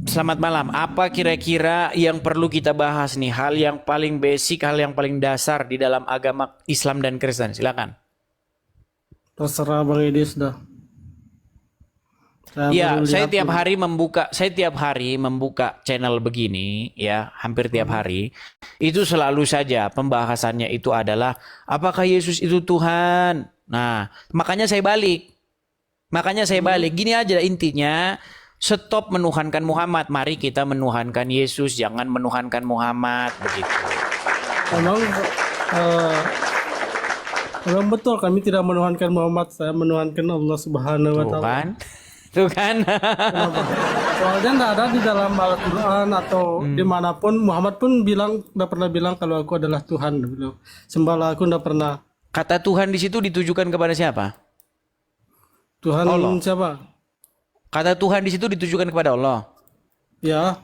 Selamat malam. Apa kira-kira yang perlu kita bahas nih? Hal yang paling basic, hal yang paling dasar di dalam agama Islam dan Kristen. Silakan. Terserah Bang Edis dah. Saya baru Ya, lihat ini. saya tiap hari membuka channel begini, ya, hampir tiap Hmm. hari. Itu selalu saja pembahasannya itu adalah apakah Yesus itu Tuhan? Nah, makanya saya balik. Hmm. Gini aja intinya, stop menuhankan Muhammad. Mari kita menuhankan Yesus, jangan menuhankan Muhammad begitu. Memang eh, memang betul kami tidak menuhankan Muhammad, saya menuhankan Allah Subhanahu wa Tuh taala. kan? Tuh kan? Kenapa? Soalnya tidak ada di dalam Al-Quran atau dimanapun Muhammad pun tidak pernah bilang kalau aku adalah Tuhan. Beliau sembahlah aku, tidak pernah. Kata Tuhan di situ ditujukan kepada siapa? Tuhan Allah. siapa? Kata Tuhan di situ ditujukan kepada Allah. Ya,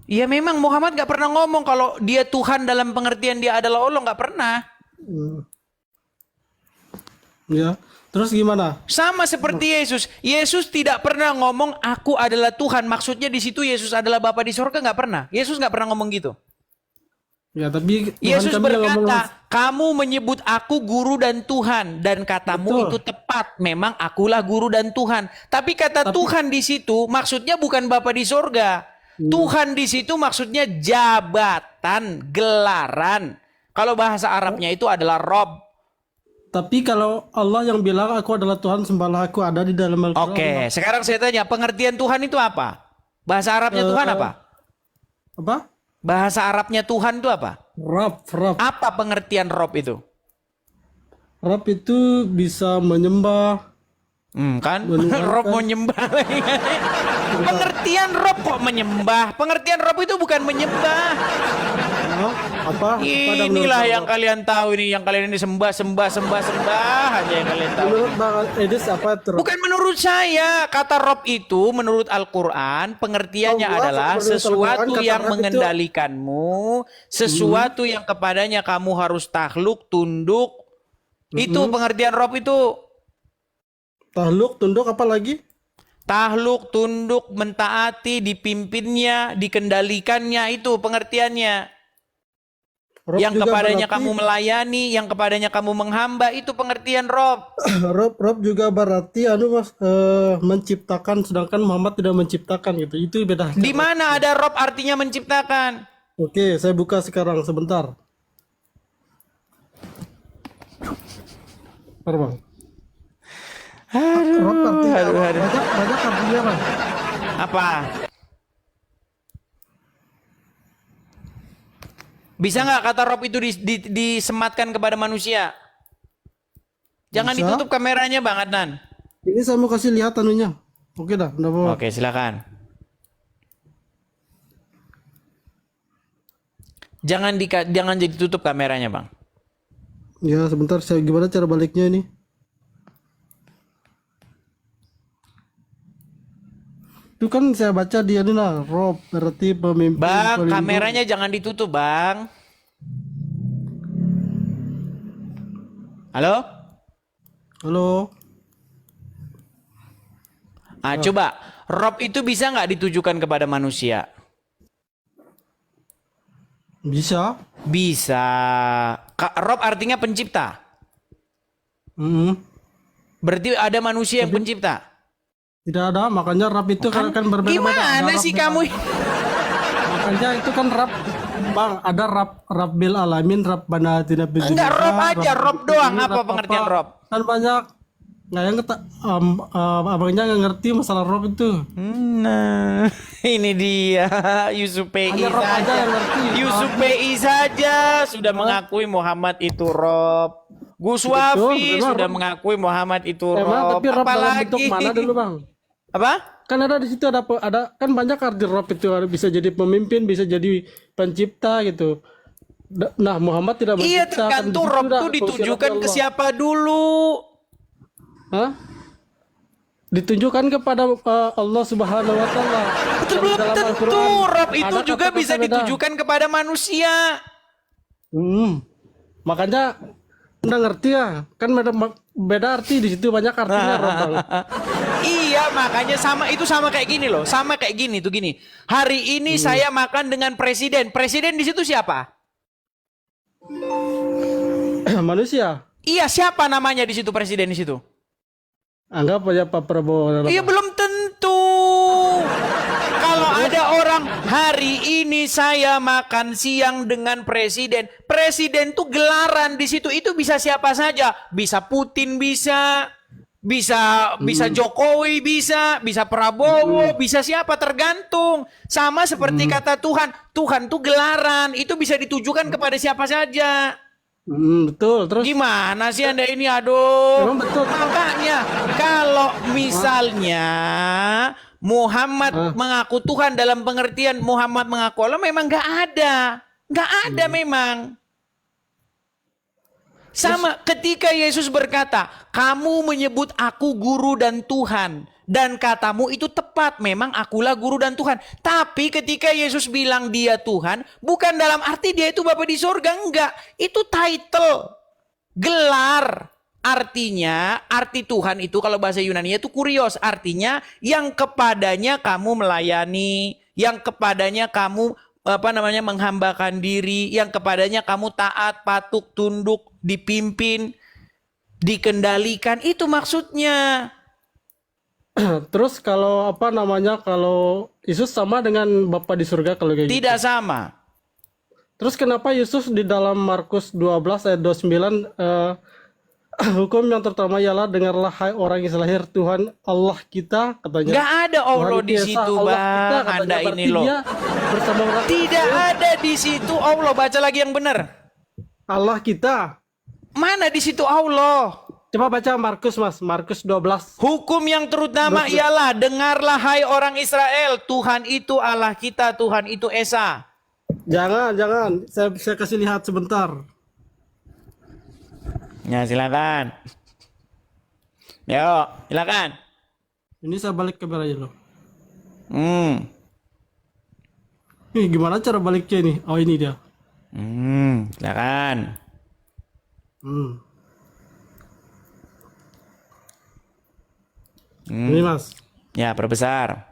Iya memang Muhammad nggak pernah ngomong kalau dia Tuhan dalam pengertian dia adalah Allah, nggak pernah. hmm, ya. Terus gimana? Sama seperti Yesus. Yesus tidak pernah ngomong aku adalah Tuhan. Maksudnya di situ Yesus adalah Bapa di sorga, nggak pernah. Yesus nggak pernah ngomong gitu. Ya, tapi Tuhan Yesus kami yang ngomong berkata, kamu menyebut aku guru dan Tuhan. Dan katamu betul. itu tepat. Memang akulah guru dan Tuhan. Tapi kata Tapi Tuhan di situ maksudnya bukan Bapa di sorga. hmm, Tuhan di situ maksudnya jabatan, gelaran. Kalau bahasa Arabnya itu adalah Rob. Tapi kalau Allah yang bilang aku adalah Tuhan sembahlah aku ada di dalam Al-Quran. Oke, sekarang saya tanya, pengertian Tuhan itu apa? Bahasa Arabnya Tuhan Eh, apa? apa? Bahasa Arabnya Tuhan itu apa? Rab. Apa pengertian Rob itu? Rab itu bisa menyembah, Kan? Rob mau menuhankan. nyembah lagi. Bentar. Pengertian Rob kok menyembah? Pengertian Rob itu bukan menyembah. Hah? Apa ada menurut Inilah Bang yang Rob? kalian tahu ini, yang kalian ini sembah aja yang kalian tahu Menurut ini. Bang Edis apa itu Rab? Bukan menurut saya, kata Rob itu menurut Al-Quran pengertiannya Allah adalah menurut Al-Quran sesuatu kata yang Rab itu mengendalikanmu, hmm, sesuatu yang kepadanya kamu harus takluk, tunduk. Itu hmm. pengertian Rob itu. Tahluk, tunduk apa lagi? Takluk, tunduk, mentaati, dipimpinnya, dikendalikannya, itu pengertiannya. Rob Yang juga kepadanya berarti kamu melayani, yang kepadanya kamu menghamba, itu pengertian Rob. Rob juga berarti Mas menciptakan sedangkan Muhammad tidak menciptakan gitu. Itu bedanya Di Rob. mana ada Rob artinya menciptakan? Oke, saya buka sekarang sebentar. Bentar, Bang. Rob artinya apa? Aduh. Banyak banyak artinya Bang. Apa? Bisa nggak kata Rob itu disematkan kepada manusia? Jangan Bisa. ditutup kameranya Bang Adnan. Ini saya mau kasih lihat anunya. Oke dah, udah bawa. Oke, silakan. Jangan ditutup kameranya Bang. Ya, sebentar saya gimana cara baliknya ini? Itu kan saya baca dia ini lah, Rob berarti pemimpin, Bang, pelindung. kameranya jangan ditutup Bang. Halo? Halo. Coba. Rob itu bisa nggak ditujukan kepada manusia? Bisa. Bisa. Rob artinya pencipta. Mm-mm. Berarti ada manusia yang Tapi pencipta. tidak ada, makanya rap itu kan Kan akan berbeda-beda. Ada gimana rap sih bil kamu? makanya itu kan rap, Bang. Ada rap bil alamin, rap banatina Enggak, Rob bidunillah, aja, rap Rob doang. ini, Apa rap apa. pengertian Rob? Kan banyak. Nggak yang abangnya nggak ngerti masalah rap itu. Nah, ini dia Yusuf Hanya PI rap aja saja. yang ngerti. Yusuf PI saja sudah mengakui Muhammad itu Rob. Gus Betul, Wafi memang sudah rap. mengakui Muhammad itu Emang Rob. tapi rap dalam bentuk Apalagi? mana dulu, Bang? Apa? Kan ada di situ ada kan banyak arti rap itu bisa jadi pemimpin, bisa jadi pencipta gitu. Nah, Muhammad tidak Iya, menciptakan di tergantung situ Rob dah itu fungsi ditujukan ke Allah. siapa dulu. Hah? Ditunjukkan kepada Allah Subhanahu wa taala. Betul, Dan di belum dalam tentu Al-Qur'an Rob itu ada juga kata-kata bisa beda. ditujukan kepada manusia. Makanya Anda ngerti ya? Kan beda arti di situ banyak artinya Rob, Bang. Iya, makanya sama kayak gini loh. Sama kayak gini tuh gini. Hari ini saya makan dengan presiden. Presiden di situ siapa? Manusia. Iya, siapa namanya di situ presiden di situ? Anggap aja Pak Prabowo. Iya, belum tentu. Kalau ada orang hari ini saya makan siang dengan presiden. Presiden tuh gelaran di situ. Itu bisa siapa saja. Bisa Putin bisa Jokowi, bisa Prabowo, bisa siapa, tergantung. Sama seperti kata Tuhan. Tuhan tuh gelaran. Itu bisa ditujukan kepada siapa saja. Betul. Terus Gimana sih Anda ini? Aduh. Emang betul. Makanya kalau misalnya Muhammad mengaku Tuhan dalam pengertian Muhammad mengaku Allah, memang nggak ada memang. Sama ketika Yesus berkata, kamu menyebut aku guru dan Tuhan. Dan katamu itu tepat, memang akulah guru dan Tuhan. Tapi ketika Yesus bilang dia Tuhan, bukan dalam arti dia itu Bapa di surga, enggak. Itu title, gelar. Artinya, arti Tuhan itu kalau bahasa Yunani itu kurios. Artinya yang kepadanya kamu melayani, yang kepadanya kamu menghambakan diri, yang kepadanya kamu taat, patuh, tunduk, dipimpin, dikendalikan, itu maksudnya. terus kalau kalau Yesus sama dengan Bapa di surga kalau kayak gitu. Tidak sama. Terus kenapa Yesus di dalam Markus 12 ayat 29 hukum yang terutama ialah dengarlah hai orang yang lahir Tuhan Allah kita katanya. Nggak ada Allah Tuhan di Esa, situ, Allah Bang. kita, katanya. Anda Berarti ini loh. dia bersama orang Tidak ada di situ Allah. Baca lagi yang benar. Allah kita. Mana di situ Allah? Coba baca Markus Mas, Markus 12. Hukum yang terutama ialah dengarlah hai orang Israel, Tuhan itu Allah kita, Tuhan itu Esa. Jangan. Saya kasih lihat sebentar. Ya silakan. Yo, silakan. Ini saya balik kamera aja loh. Gimana cara baliknya nih? Oh ini dia. Silakan. Ini Mas. Ya, perbesar.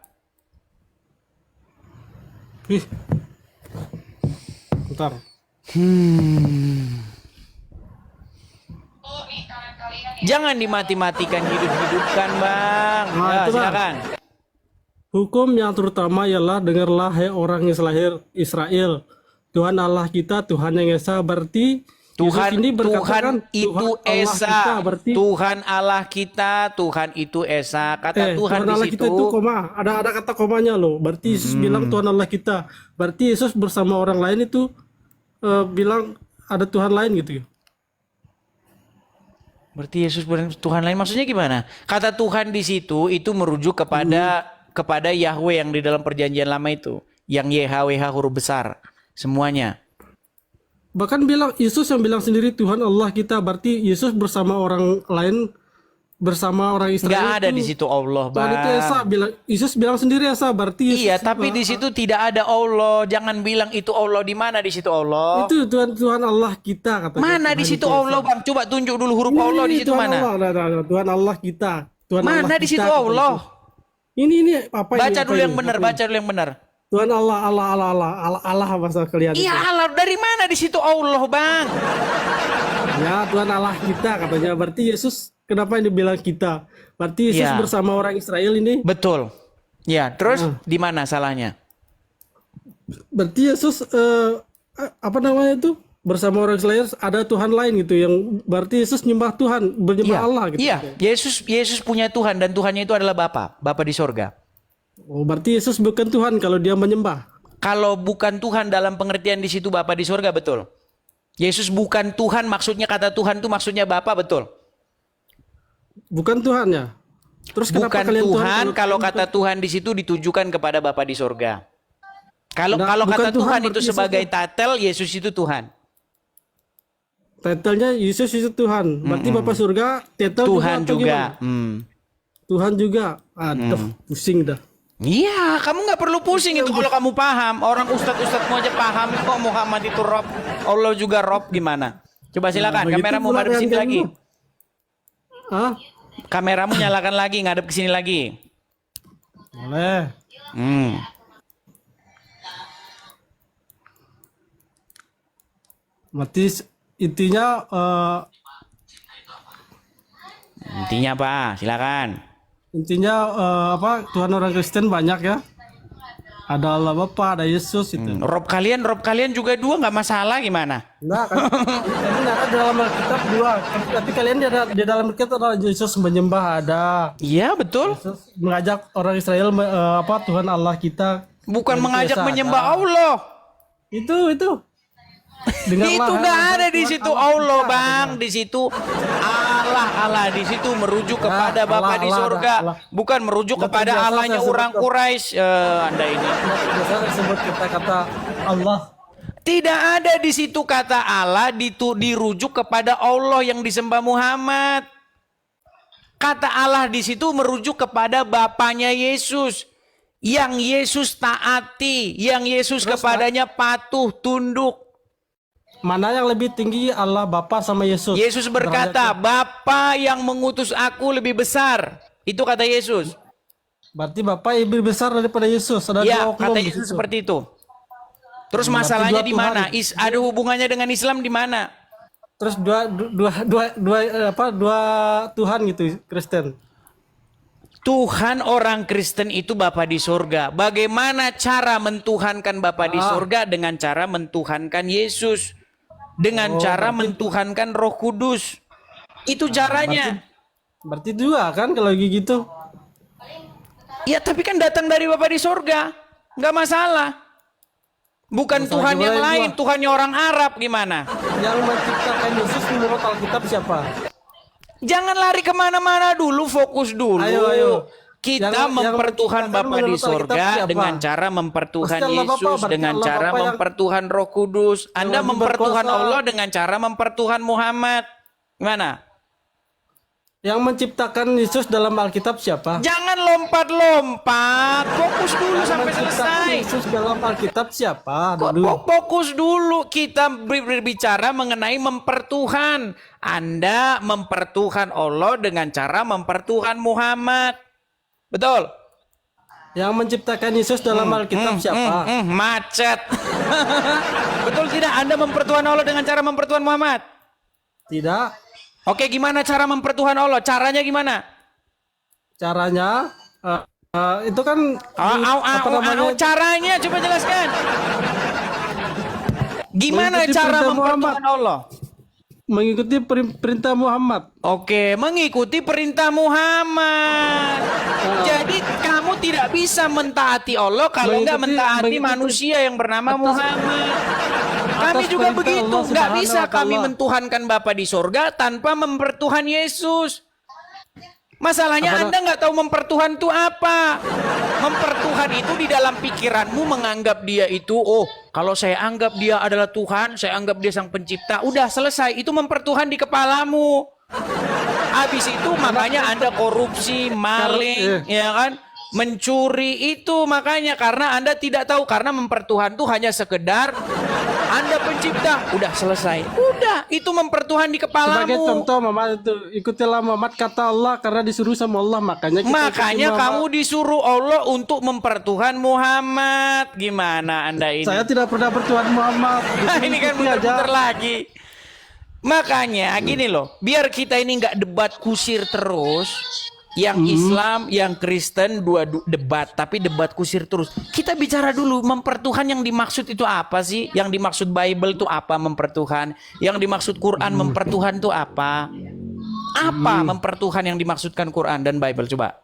Bentar. Jangan dimati-matikan, hidup-hidupkan, Bang. Nah, Ya, itu, Bang. silakan. Hukum yang terutama ialah dengarlah hai orang yang lahir Israel. Tuhan Allah kita, Tuhan yang Esa, berarti Tuhan Yesus ini berkata Tuhan kan, itu Tuhan Allah Esa. kita, berarti Tuhan Allah kita, Tuhan itu Esa. Kata Tuhan Tuhan di Allah situ. kita itu koma, ada kata komanya loh. Berarti Yesus bilang Tuhan Allah kita. Berarti Yesus bersama orang lain itu bilang ada Tuhan lain gitu ya. Berarti Yesus Tuhan lain maksudnya gimana? Kata Tuhan di situ itu merujuk kepada Yahweh yang di dalam perjanjian lama itu, yang YHWH huruf besar semuanya. Bahkan bilang Yesus yang bilang sendiri Tuhan Allah kita, berarti Yesus bersama orang lain, bersama orang Israel. Nggak ada itu, di situ Allah, Tuhan itu Esa, Bang. Yesus bilang sendiri Esa, berarti Yesus, Iya, tapi di situ tidak ada Allah. Jangan bilang itu Allah. Di mana di situ Allah? itu Tuhan Allah kita katanya. Mana di Tuhan situ itu Allah, Esa. Bang? Coba tunjuk dulu huruf Allah di situ Tuhan mana? Allah, Tuhan Allah kita. Tuhan Mana Allah di kita, situ kata Allah? Yesus. Ini apa ini? Baca apa dulu ini? yang benar, Apa baca dulu yang benar. ini? Tuhan Allah bahasa kalian Iya itu. Allah, dari mana di situ Allah, Bang? Ya Tuhan Allah kita katanya. Berarti Yesus kenapa ini bilang kita? Berarti Yesus Ya. bersama orang Israel ini. Betul. Ya, terus di mana salahnya? Berarti Yesus apa namanya itu? Bersama orang Israel ada Tuhan lain gitu yang berarti Yesus nyembah Tuhan, menyembah Allah gitu. Iya, Yesus punya Tuhan dan Tuhannya itu adalah Bapa di sorga. Oh, berarti Yesus bukan Tuhan kalau dia menyembah. Kalau bukan Tuhan dalam pengertian di situ Bapa di sorga, betul. Yesus bukan Tuhan, maksudnya kata Tuhan itu maksudnya Bapa, betul. Bukan Tuhan ya. Terus kenapa Bukan kalian Tuhan, kalau bukan- kata Tuhan di situ ditujukan kepada Bapa di sorga. Kalau Nah, kalau bukan kata Tuhan, Tuhan itu berarti Yesus sebagai ya. title, Yesus itu Tuhan. Titlenya Yesus itu Tuhan. Berarti Bapak surga title Tuhan atau juga. gimana? Tuhan juga. Aduh, pusing dah. Iya, kamu nggak perlu pusing itu kalau kamu paham. Orang ustadz-ustadzmu aja paham kok Muhammad itu Rob, Allah juga Rob, gimana? Coba silakan, begitu kamera mau pula madep dengan sini lagi. kamu. Hah? kameramu nyalakan lagi, ngadep ke sini lagi. Boleh. Hmm. Berarti intinya Intinya apa? Silakan. apa, Tuhan orang Kristen banyak ya. Ada Allah Bapa, ada Yesus itu. Rob kalian juga dua nggak masalah gimana? Enggak kan? Tapi ada dalam Alkitab dua. Tapi kalian di dalam Alkitab ada Yesus menyembah ada. Iya betul. Yesus mengajak orang Israel apa, Tuhan Allah kita. Bukan mengajak Biasa menyembah ada. Allah. Itu. Dengarlah, Itu nggak hai ada di Tuhan situ Allah Allah kita. bang. Di situ Allah di situ merujuk kepada Bapa Allah, di Allah, surga, Allah. bukan merujuk Nggak kepada terbiasa Allahnya saya orang sebut- Quraisy. Anda ini. Biasa disebut kata-kata Allah. Tidak ada di situ kata Allah dirujuk kepada Allah yang disembah Muhammad. Kata Allah di situ merujuk kepada Bapanya Yesus. Yang Yesus taati, yang Yesus Terus, kepadanya patuh, tunduk. Mana yang lebih tinggi, Allah Bapa sama Yesus? Yesus berkata, Bapa yang mengutus aku lebih besar. Itu kata Yesus. Berarti Bapa lebih besar daripada Yesus. Ada Ya, dua oknum kata di Yesus situ. seperti itu. Terus Berarti masalahnya dua di Tuhan. mana? Ada hubungannya dengan Islam di mana? Terus dua Tuhan gitu, Kristen. Tuhan orang Kristen itu Bapa di surga. Bagaimana cara mentuhankan Bapa di surga? Dengan cara mentuhankan Yesus. Dengan cara mentuhankan Roh Kudus. Itu caranya. Berarti dua kan kalau gitu. Ya tapi kan datang dari Bapa di surga. Nggak masalah. Bukan Masalah Tuhan yang gimana lain. gua? Tuhannya orang Arab gimana? Yang menciptakan Yesus menurut Alkitab siapa? Jangan lari kemana-mana dulu. Fokus dulu. Ayo. Kita Yang mempertuhan menciptakan Bapa di menurut Alkitab surga siapa? dengan cara mempertuhan Pasti Allah Bapa, Yesus, berarti dengan Allah cara Bapa yang- mempertuhan Roh Kudus. Anda lebih mempertuhan berkuasa. Allah dengan cara mempertuhan Muhammad. Gimana? Yang menciptakan Yesus dalam Alkitab siapa? Jangan lompat-lompat. Fokus dulu Yang sampai menciptakan selesai. Yesus dalam Alkitab siapa? Dulu. Fokus dulu. Kita berbicara mengenai mempertuhan. Anda mempertuhan Allah dengan cara mempertuhan Muhammad. Betul? Yang menciptakan Yesus dalam Alkitab siapa? Macet. Betul tidak? Anda mempertuhan Allah dengan cara mempertuhan Muhammad? Tidak. Oke, gimana cara mempertuhan Allah? Caranya gimana? Caranya itu kan apa namanya? Caranya coba jelaskan. Gimana Mengikuti cara perintah mempertuhan Allah? Mengikuti perintah Muhammad. Oke, mengikuti perintah Muhammad. Jadi kamu tidak bisa mentaati Allah kalau nggak mentaati manusia yang bernama Muhammad. Kami atas juga perintah begitu. Allah Nggak Subhanahu bisa wa Ta'ala. kami mentuhankan Bapa di surga tanpa mempertuhan Yesus. Masalahnya Anda nggak tahu mempertuhan itu apa. Mempertuhan itu di dalam pikiranmu menganggap dia itu, oh kalau saya anggap dia adalah Tuhan, saya anggap dia sang pencipta, udah selesai. Itu mempertuhan di kepalamu. Habis itu makanya Anda korupsi, maling, ya kan? Mencuri itu makanya karena Anda tidak tahu, karena mempertuhan itu hanya sekedar Anda pencipta, udah selesai. Udah, itu mempertuhan di kepalamu. Sebagai contoh, Muhammad itu ikutilah Muhammad kata Allah karena disuruh sama Allah, makanya kita Makanya ikuti kamu Muhammad. disuruh Allah untuk mempertuhan Muhammad. Gimana Anda ini? Saya tidak pernah bertuhan Muhammad. Ini kan Ikuti aja. muter-muter lagi. Makanya gini loh, biar kita ini nggak debat kusir terus. Yang Islam, yang Kristen dua debat, tapi debat kusir terus. Kita bicara dulu mempertuhan yang dimaksud itu apa sih? Yang dimaksud Bible itu apa mempertuhan? Yang dimaksud Quran mempertuhan itu apa? Apa mempertuhan yang dimaksudkan Quran dan Bible? Coba.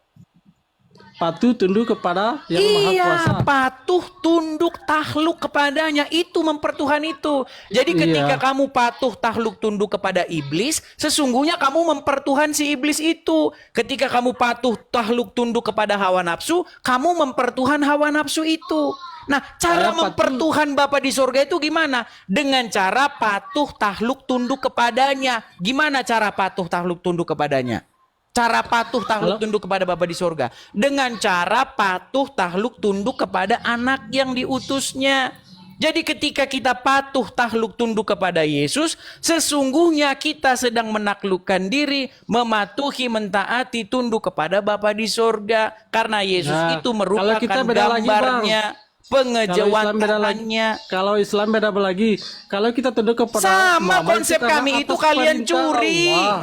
Patuh tunduk kepada yang maha kuasa. Iya, patuh, tunduk, takluk kepadanya. Itu mempertuhan itu. Jadi ketika kamu patuh, takluk, tunduk kepada iblis, sesungguhnya kamu mempertuhan si iblis itu. Ketika kamu patuh, takluk, tunduk kepada hawa nafsu, kamu mempertuhan hawa nafsu itu. Nah, cara mempertuhan Bapa di surga itu gimana? Dengan cara patuh, takluk, tunduk kepadanya. Gimana cara patuh, takluk, tunduk kepadanya? Cara patuh takluk tunduk kepada Bapa di surga dengan cara patuh takluk tunduk kepada anak yang diutusnya. Jadi ketika kita patuh takluk tunduk kepada Yesus, sesungguhnya kita sedang menaklukkan diri, mematuhi, mentaati, tunduk kepada Bapa di sorga. Karena Yesus Nah, itu kalau merupakan kita beda lagi, Bang. gambarnya, pengejawatannya. Kalau Islam beda lagi. Kalau kita tunduk kepada Sama Muhammad, konsep kita kami atas itu kalian perintah curi. Allah.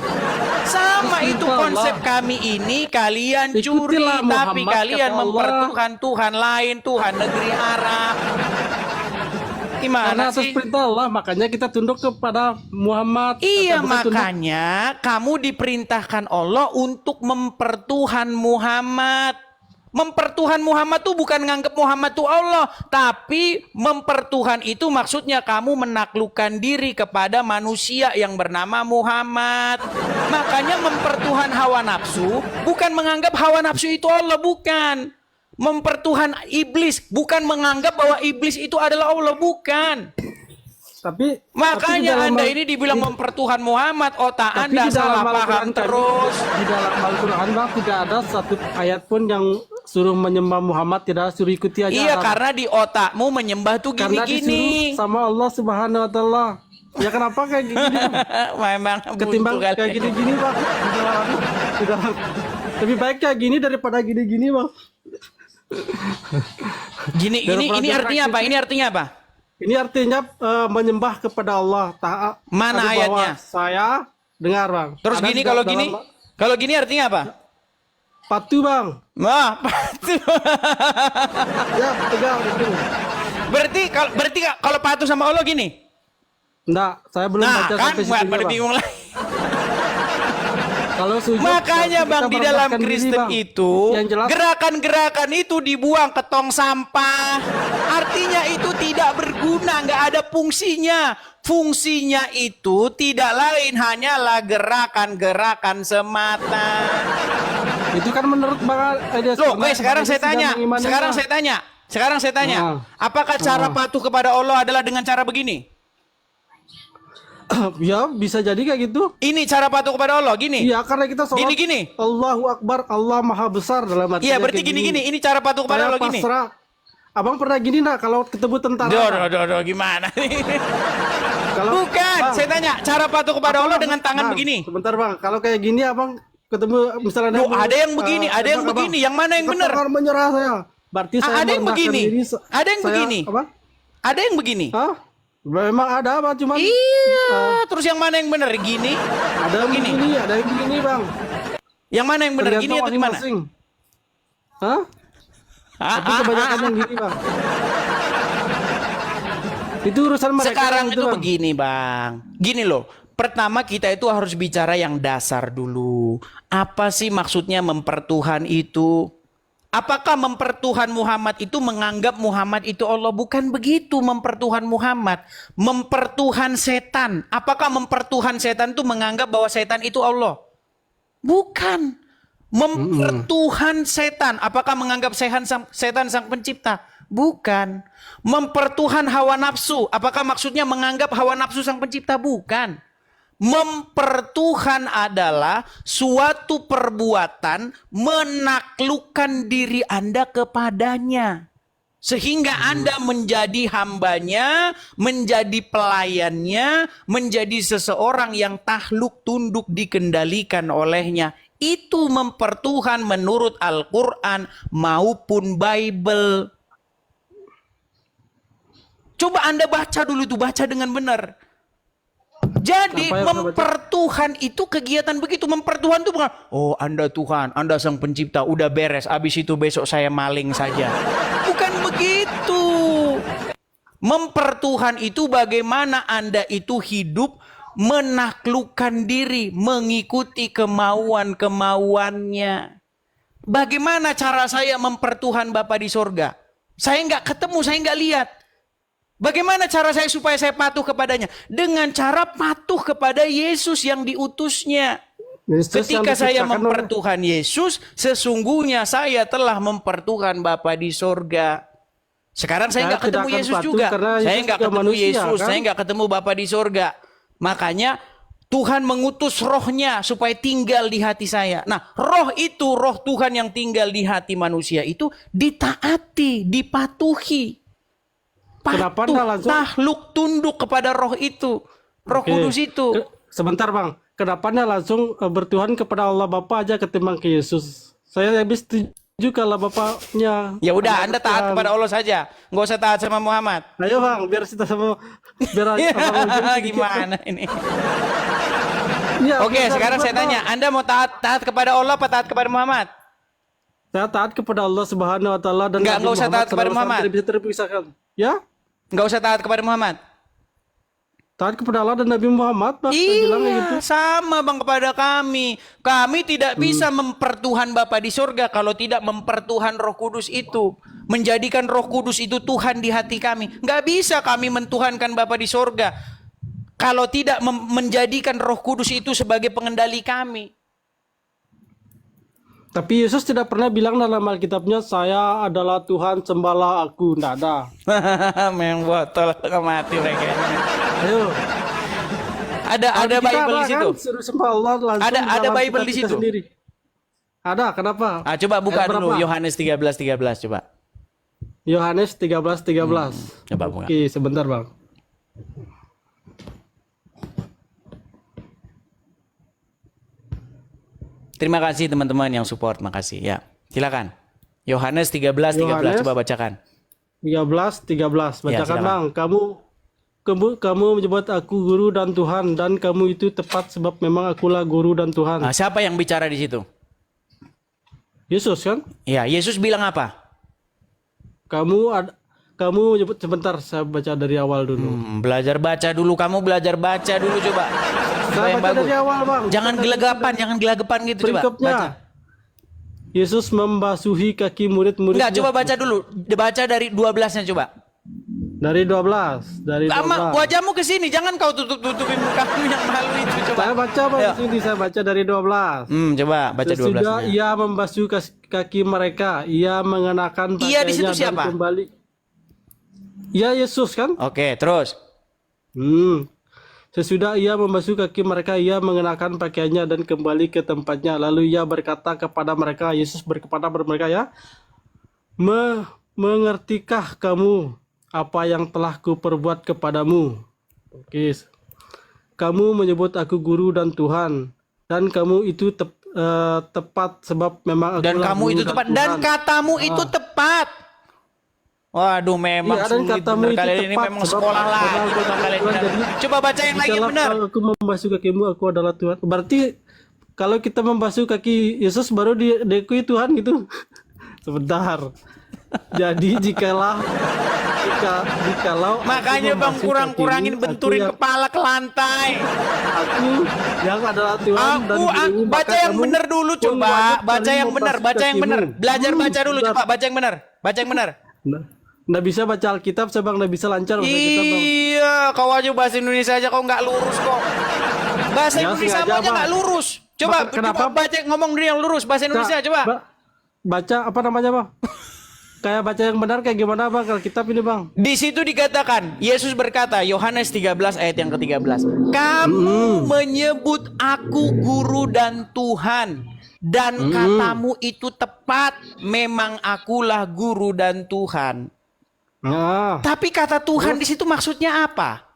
Sama Atas itu perintah konsep Allah. kami ini kalian curi. Ikutilah Tapi Muhammad, kalian kata Allah. mempertuhan Tuhan lain, Tuhan negeri Arab. Karena Gimana atas sih? perintah Allah, makanya kita tunduk kepada Muhammad. Iya, Bukan tunduk- makanya kamu diperintahkan Allah untuk mempertuhan Muhammad. Mempertuhan Muhammad tuh bukan nganggep Muhammad tuh Allah, tapi mempertuhan itu maksudnya kamu menaklukkan diri kepada manusia yang bernama Muhammad. Makanya mempertuhan hawa nafsu bukan menganggap hawa nafsu itu Allah, bukan. Mempertuhan iblis bukan menganggap bahwa iblis itu adalah Allah, bukan. Tapi di Makanya dalam Anda Al- ini dibilang mempertuhan Muhammad, otak tapi Anda di dalam salah Al-Quran paham tadi, terus. Di dalam Al-Quran Bang, tidak ada satu ayat pun yang suruh menyembah Muhammad, tidak suruh ikuti aja. Iya, karena di otakmu menyembah tuh Karena gini-gini. disuruh sama Allah Subhanahu Wa Taala. Ya kenapa kayak gini? Memang Ketimbang buntu kali. kayak gini-gini Bang. Di dalam- lebih baik kayak gini daripada gini-gini Bang. Gini, ini artinya apa? Ini artinya apa? Ini artinya menyembah kepada Allah. Mana Tapi bahwa ayatnya? Saya dengar Bang. Terus Ada gini, di kalau dalam- gini, kalau gini artinya apa? Patuh Bang. Wah, Ya tegang itu. berarti kalau patuh sama Allah gini. Enggak, saya belum Nah, baca kan sampai buat situ pada Bang. bingung lagi. Kalau sujud, Makanya kita Bang, di dalam merendahkan diri, Kristen Bang. itu Yang jelas gerakan-gerakan itu dibuang ke tong sampah. Artinya itu tidak berguna, nggak ada fungsinya. Fungsinya itu tidak lain hanyalah gerakan-gerakan semata. itu kan menurut Bang Elias. Loh, karena sekarang Bang saya Elias sudah tanya, mengimani, sekarang Bang. saya tanya, sekarang saya tanya, Nah. apakah cara patuh kepada Allah adalah dengan cara begini? Ya bisa jadi kayak gitu. Ini cara patuh kepada Allah, gini. Iya, karena kita sholat Gini. Allahu Akbar, Allah Maha Besar dalam artinya Iya, berarti kayak gini. Ini cara patuh kepada Saya Allah gini. pasrah. Abang pernah gini nak kalau ketemu tentara? Doh, gimana nih? Kalau Bukan, Bang, saya tanya, cara patuh kepada Abang, Allah dengan tangan Bang, begini. Sebentar Bang, kalau kayak gini Abang ketemu misalnya Loh, ada yang begini, ada yang Abang, begini. Yang mana yang tetap benar? akan menyerah saya. Berarti saya Ada yang merendahkan begini. diri, Ada yang saya- begini. Apa? Ada yang begini. Hah? Memang ada Bang, cuman Iya, terus yang mana yang benar? Gini? ada yang Gini. begini, ada yang begini Bang. Yang mana yang benar? Gini Tergantung atau gimana? masing-masing. Hah? Tapi kebanyakan yang gini Bang. Itu urusan mereka. Sekarang yang itu Bang. begini Bang. Gini loh. Pertama kita itu harus bicara yang dasar dulu. Apa sih maksudnya mempertuhan itu? Apakah mempertuhan Muhammad itu menganggap Muhammad itu Allah? Bukan begitu mempertuhan Muhammad. Mempertuhan setan. Apakah mempertuhan setan itu menganggap bahwa setan itu Allah? Bukan. Mempertuhan setan. Apakah menganggap setan sang pencipta? Bukan. Mempertuhan hawa nafsu. Apakah maksudnya menganggap hawa nafsu sang pencipta? Bukan. Mempertuhan adalah suatu perbuatan menaklukkan diri Anda kepadanya. Sehingga Anda menjadi hambanya, menjadi pelayannya, menjadi seseorang yang takluk tunduk dikendalikan olehnya. Itu mempertuhan menurut Al-Quran maupun Bible. Coba Anda baca dulu itu, baca dengan benar. Jadi Apa yang saya baca? mempertuhan itu kegiatan begitu. Mempertuhan itu bukan, oh Anda Tuhan, Anda sang pencipta, udah beres. Abis itu besok saya maling saja. Bukan begitu. Mempertuhan itu bagaimana Anda itu hidup menaklukkan diri, mengikuti kemauan-kemauannya. Bagaimana cara saya mempertuhan Bapa di sorga? Saya nggak ketemu, saya nggak lihat. Bagaimana cara saya supaya saya patuh kepadanya? Dengan cara patuh kepada Yesus yang diutusnya. Yesus yang Ketika saya diciptakan oleh- mempertuhan Yesus, sesungguhnya saya telah mempertuhan Bapa di sorga. Sekarang saya Saya nggak ketemu tidak akan Yesus patuh juga. karena Saya Yesus nggak juga ketemu manusia, Yesus, kan? saya nggak ketemu Bapa di sorga. Makanya Tuhan mengutus rohnya supaya tinggal di hati saya. Nah, roh itu, roh Tuhan yang tinggal di hati manusia itu ditaati, dipatuhi. Kenapa patuh, Anda langsung tahluk, tunduk kepada roh itu, Roh Oke. Kudus itu. Sebentar Bang, kenapa Anda langsung bertuhan kepada Allah Bapa aja ketimbang ke Yesus? Saya lebih setuju kalau Bapaknya Ya udah, adalah Anda taat Tuhan. kepada Allah saja, nggak usah taat sama Muhammad. Ayo Bang, biar kita sama biar abang ujung sedikit. Gimana ini? Iya, Oke, benar, sekarang saya benar. tanya, Anda mau taat kepada Allah apa taat kepada Muhammad? Saya taat kepada Allah Subhanahu wa taala dan Nggak Nabi usah taat kepada SAW Muhammad. tidak bisa terpisahkan. Ya? Nggak usah taat kepada Muhammad. Taat kepada Allah dan Nabi Muhammad, Bang. Saya bilang kayak gitu. Iya, sama Bang kepada kami. Kami tidak bisa mempertuhan Bapa di surga kalau tidak mempertuhan Roh Kudus itu. Menjadikan Roh Kudus itu Tuhan di hati kami. Nggak bisa kami mentuhankan Bapa di surga kalau tidak menjadikan Roh Kudus itu sebagai pengendali kami. Tapi Yesus tidak pernah bilang dalam Alkitabnya, saya adalah Tuhan, sembahlah aku. Nggak ada. Memang botol mati mereka. Ayo. Ada Kita Bible di kan situ. suruh sembah Allah langsung Ada dalam Bible kitab di kita situ. sendiri. Ada, kenapa? Coba buka Ayat dulu berapa? Yohanes 13:13 coba. Yohanes 13:13. Coba buka. Oke, sebentar Bang. Terima kasih teman-teman yang support, makasih. Ya, silakan. Yohanes 13:13 Yohanes coba bacakan. 13:13. Bacakan silakan. Bang. Kamu menyebut aku guru dan Tuhan, dan kamu itu tepat sebab memang akulah guru dan Tuhan. Nah, siapa yang bicara di situ? Yesus kan? Ya, Yesus bilang apa? Kamu menyebut, sebentar saya baca dari awal dulu. Belajar baca dulu, kamu belajar baca dulu coba. Coba Saya yang baca bagus. dari awal Bang. Jangan gelagapan gitu coba. Berikutnya. Baca. Yesus membasuhi kaki murid-muridnya. Enggak, coba baca dulu. Baca dari 12-nya coba. Dari 12. Dari 12. Lama, wajahmu ke sini, jangan kau tutupin mukamu yang malu itu coba. Saya baca Bang Ayo. di sini, saya baca dari 12. Coba baca 12-nya. Sesudah ia membasuh kaki mereka, ia mengenakan Ia di situ pakaiannya dan siapa? kembali. Ia Yesus kan? Oke, terus. Sesudah ia membasuh kaki mereka, ia mengenakan pakaiannya dan kembali ke tempatnya. Lalu ia berkata kepada mereka, Yesus berkata kepada mereka ya, mengertikah kamu apa yang telah kuperbuat kepadamu? Oke. Kamu menyebut aku guru dan Tuhan, dan kamu itu tepat sebab memang Dan akulah kamu guru itu dan tepat. Tuhan. Dan katamu itu tepat. Waduh, memang Iya, dan sulit katamu bener itu kalian ini tepat, memang sebab sekolah memang lagi aku memang kalian Tuhan. benar. Jadi, Coba baca yang lagi yang Jikalau benar. aku membasuh kakimu, aku adalah Tuhan. Berarti kalau kita membasuh kaki Yesus baru diakui Tuhan gitu. Sebentar. Jadi jikalau Makanya aku Bang membasuh kurang-kurangin kakimu, benturin aku kepala ke lantai. Aku yang adalah Tuhan dan dirimu, Baca maka yang kamu benar dulu pun coba. wajib Baca saling yang benar, membasuh baca yang kakimu. benar. Belajar baca dulu Bentar. coba, baca yang benar. Baca yang benar. Nggak bisa baca Alkitab, sebang nggak bisa lancar baca Alkitab, Bang. Iya, kau aja bahasa Indonesia aja kau nggak lurus kok. Bahasa Ya, Indonesia sengaja, aja nggak Bang. lurus. Coba, Kenapa? coba baca ngomong dulu yang lurus bahasa Indonesia coba. Baca apa namanya Bang? Kayak baca yang benar kayak gimana Bang Alkitab ini Bang? Di situ dikatakan, Yesus berkata, Yohanes 13 ayat yang ke-13. Kamu menyebut aku guru dan Tuhan. Dan katamu itu tepat. Memang akulah guru dan Tuhan. Nah. Tapi kata Tuhan di situ maksudnya apa?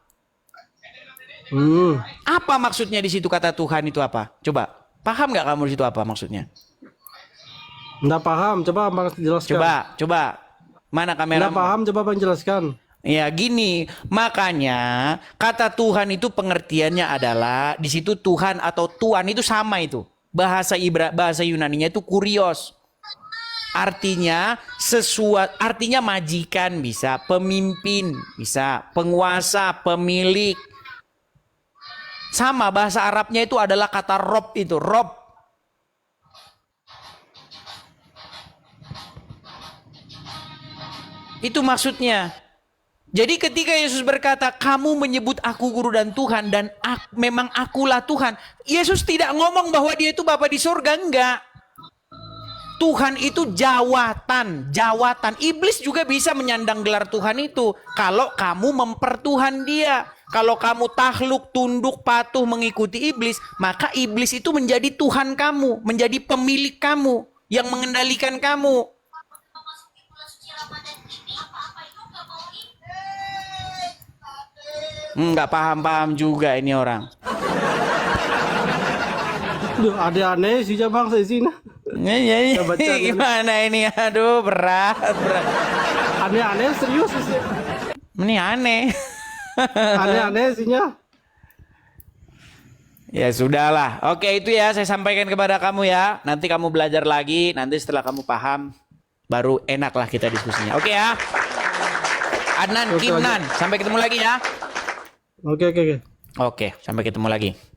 Apa maksudnya di situ kata Tuhan itu apa? Coba, paham nggak kamu di situ apa maksudnya? Nggak paham, coba Bang jelaskan. Coba. Mana kamera? Nggak paham, coba Bang jelaskan. Ya gini, makanya kata Tuhan itu pengertiannya adalah di situ Tuhan atau Tuhan itu sama itu. Bahasa Yunaninya itu kurios. Artinya artinya majikan bisa, pemimpin bisa, penguasa, pemilik. Sama bahasa Arabnya itu adalah kata Rob itu, Rob. Itu maksudnya. Jadi ketika Yesus berkata, kamu menyebut aku guru dan Tuhan, dan memang akulah Tuhan. Yesus tidak ngomong bahwa dia itu Bapa di surga, enggak. Tuhan itu jawatan. Iblis juga bisa menyandang gelar Tuhan itu. Kalau kamu mempertuhan dia. Kalau kamu tahluk, tunduk, patuh mengikuti iblis, maka iblis itu menjadi Tuhan kamu. Menjadi pemilik kamu. Yang mengendalikan kamu. Nggak paham-paham juga ini orang. Duh, ada aneh sih bang saya sini. Ya, baca dulu. gimana ini? Aduh, berat. Aneh-aneh serius sih. Ini aneh. Aneh-aneh sihnya. Ya sudahlah. Oke, itu ya saya sampaikan kepada kamu ya. Nanti kamu belajar lagi. Nanti setelah kamu paham, baru enaklah kita diskusinya. Oke ya. Adnan, Oke, Kimnan. Sampai ketemu lagi ya. Oke. Oke, sampai ketemu lagi.